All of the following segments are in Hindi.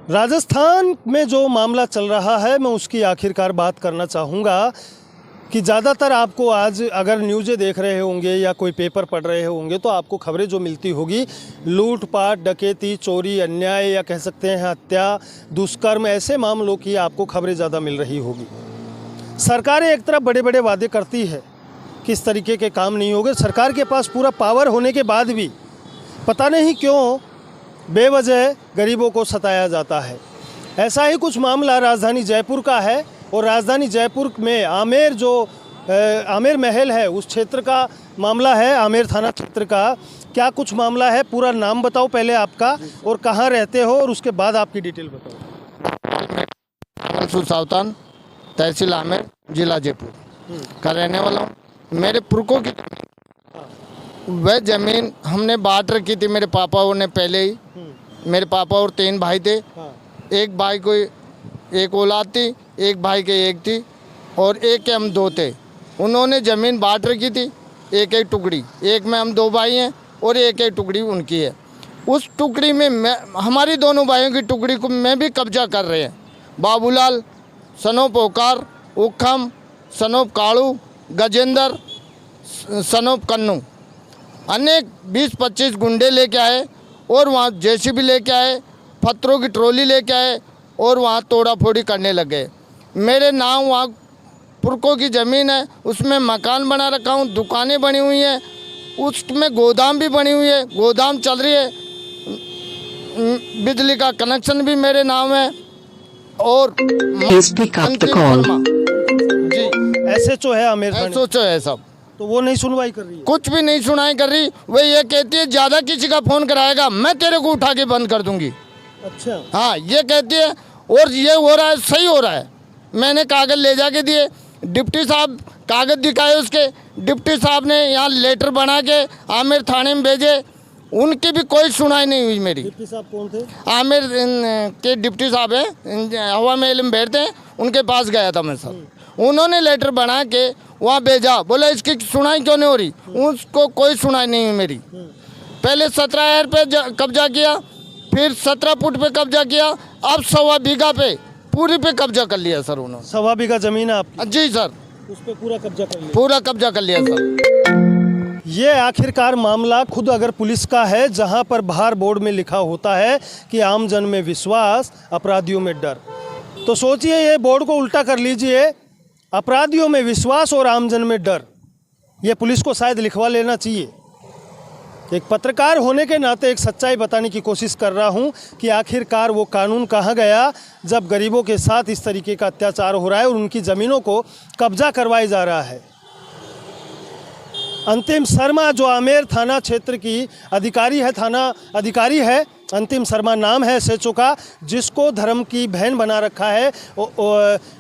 राजस्थान में जो मामला चल रहा है मैं उसकी आखिरकार बात करना चाहूँगा कि ज़्यादातर आपको आज अगर न्यूज़ें देख रहे होंगे या कोई पेपर पढ़ रहे होंगे तो आपको खबरें जो मिलती होगी लूटपाट, डकैती, चोरी, अन्याय या कह सकते हैं हत्या, दुष्कर्म, ऐसे मामलों की आपको खबरें ज़्यादा मिल रही होगी। सरकारें एक तरफ बड़े बड़े वादे करती है कि इस तरीके के काम नहीं होंगे। सरकार के पास पूरा पावर होने के बाद भी पता नहीं क्यों बेवजह गरीबों को सताया जाता है। ऐसा ही कुछ मामला राजधानी जयपुर का है और राजधानी जयपुर में आमेर महल है उस क्षेत्र का मामला है, आमेर थाना क्षेत्र का। क्या कुछ मामला है, पूरा नाम बताओ पहले आपका और कहाँ रहते हो और उसके बाद आपकी डिटेल बताओ। सावतान, तहसील आमेर, जिला जयपुर का रहने वाला हूँ। मेरे पुरखों की वह ज़मीन हमने बांट रखी थी मेरे पापा ने पहले ही। मेरे पापा और 3 भाई थे। एक भाई को एक औलाद थी, एक भाई के एक थी और एक के हम 2 थे। उन्होंने ज़मीन बांट रखी थी, एक एक टुकड़ी, एक में हम 2 भाई हैं और एक एक टुकड़ी उनकी है। उस टुकड़ी में हमारी दोनों भाइयों की टुकड़ी को मैं भी कब्जा कर रहे हैं। बाबूलाल, सनोप ओकार, उखम, सनोप काड़ू, गजेंद्र, सनोप कन्नू, अनेक 20-25 गुंडे लेके आए और वहाँ जेसीबी लेके आए, पत्थरों की ट्रॉली लेके आए और वहाँ तोड़ा फोड़ी करने लगे। मेरे नाम वहाँ पुरखों की ज़मीन है, उसमें मकान बना रखा हूँ, दुकानें बनी हुई हैं, उसमें गोदाम भी बनी हुई है, गोदाम चल रही है, बिजली का कनेक्शन भी मेरे नाम है और जी एसएचओ है आमेर थाने, एसएचओ है सब। तो वो नहीं सुनवाई कर रही है? कुछ भी नहीं सुनाई कर रही। वो ये कहती है ज़्यादा किसी का फ़ोन कराएगा मैं तेरे को उठा के बंद कर दूंगी। अच्छा। हाँ, ये कहती है और ये हो रहा है, सही हो रहा है। मैंने कागज़ ले जाके दिए, डिप्टी साहब कागज़ दिखाए उसके, डिप्टी साहब ने यहाँ लेटर बना के आमेर थाने में भेजे, उनकी भी कोई सुनाई नहीं हुई मेरी। डिप्टी साहब कौन थे? आमेर के डिप्टी साहब हैं, हवा महल में बैठते हैं, उनके पास गया था मैं सर। उन्होंने लेटर बना के वहाँ भेजा, बोला इसकी सुनाई क्यों नहीं हो रही, उसको कोई सुनाई नहीं हुई मेरी। पहले 17 पे कब्जा किया, फिर 17 फुट पे कब्जा किया, अब 1.25 बीघा पे पूरी पे कब्जा कर लिया सर उन्होंने। 1.25 बीघा जमीन है आपकी? जी सर, उस पे पूरा कब्जा कर लिया? पूरा कब्जा कर लिया सर। ये आखिरकार मामला खुद अगर पुलिस का है, जहां पर बाहर बोर्ड में लिखा होता है कि आमजन में विश्वास, अपराधियों में डर। तो सोचिए, ये बोर्ड को उल्टा कर लीजिए, अपराधियों में विश्वास और आमजन में डर। ये पुलिस को शायद लिखवा लेना चाहिए। एक पत्रकार होने के नाते एक सच्चाई बताने की कोशिश कर रहा हूं कि आखिरकार वो कानून कहाँ गया जब गरीबों के साथ इस तरीके का अत्याचार हो रहा है और उनकी ज़मीनों को कब्जा करवाया जा रहा है। अंतिम शर्मा जो आमेर थाना क्षेत्र की अधिकारी है, थाना अधिकारी है, अंतिम शर्मा नाम है एसएचओ का, जिसको धर्म की बहन बना रखा है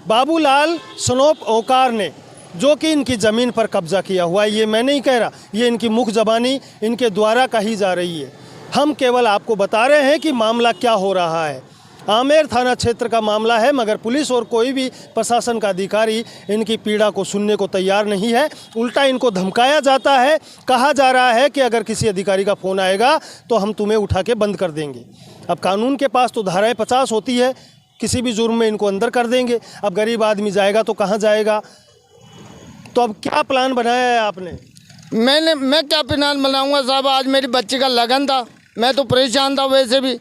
बाबूलाल सनोप ओकार ने, जो कि इनकी ज़मीन पर कब्जा किया हुआ है। ये मैं नहीं कह रहा, ये इनकी मुख ज़बानी इनके द्वारा कही जा रही है। हम केवल आपको बता रहे हैं कि मामला क्या हो रहा है। आमेर थाना क्षेत्र का मामला है, मगर पुलिस और कोई भी प्रशासन का अधिकारी इनकी पीड़ा को सुनने को तैयार नहीं है। उल्टा इनको धमकाया जाता है, कहा जा रहा है कि अगर किसी अधिकारी का फ़ोन आएगा तो हम तुम्हें उठा के बंद कर देंगे। अब कानून के पास तो धाराएँ 50 होती है, किसी भी जुर्म में इनको अंदर कर देंगे। अब गरीब आदमी जाएगा तो कहाँ जाएगा? तो अब क्या प्लान बनाया है आपने? मैं क्या प्लान बनाऊंगा साहब, आज मेरी बच्ची का लगन था, मैं तो परेशान था। वैसे भी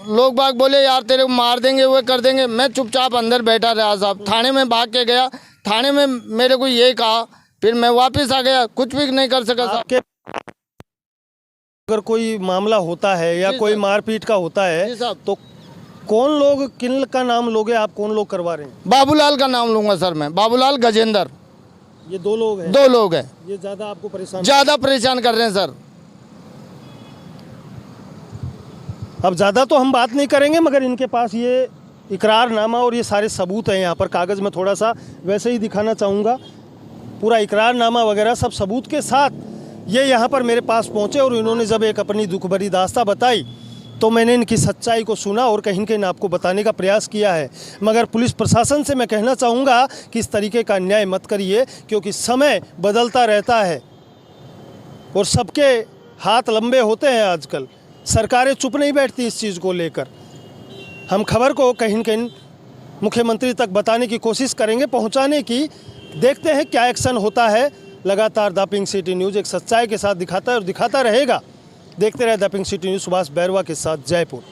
लोग बाग बोले यार तेरे को मार देंगे, वो कर देंगे। मैं चुपचाप अंदर बैठा रहा साहब। थाने में भाग के गया, थाने में मेरे को ये कहा, फिर मैं वापस आ गया, कुछ भी नहीं कर सका साहब। अगर कोई मामला होता है या कोई मारपीट का होता है तो कौन लोग, किन का नाम लोगे आप? कौन लोग करवा रहे हैं? बाबूलाल का नाम लूंगा सर मैं, बाबूलाल, गजेंद्र। ये 2 लोग हैं? 2 लोग हैं। ये ज़्यादा आपको परेशान कर रहे हैं सर। अब ज़्यादा तो हम बात नहीं करेंगे, मगर इनके पास ये इकरारनामा और ये सारे सबूत हैं। यहाँ पर कागज़ में थोड़ा सा वैसे ही दिखाना चाहूँगा, पूरा इकरारनामा वगैरह सब सबूत के साथ ये यहाँ पर मेरे पास पहुँचे और इन्होंने जब एक अपनी दुख भरी दास्तां बताई तो मैंने इनकी सच्चाई को सुना और कहीं कहीं आपको बताने का प्रयास किया है। मगर पुलिस प्रशासन से मैं कहना चाहूँगा कि इस तरीके का अन्याय मत करिए, क्योंकि समय बदलता रहता है और सबके हाथ लंबे होते हैं आजकल। सरकारें चुप नहीं बैठती इस चीज़ को लेकर। हम खबर को कहीं न कहीं मुख्यमंत्री तक बताने की कोशिश करेंगे, पहुंचाने की। देखते हैं क्या एक्शन होता है। लगातार द पिंक सिटी न्यूज़ एक सच्चाई के साथ दिखाता है और दिखाता रहेगा। देखते रहे the pink city news. Subhash Bairwa के साथ, जयपुर।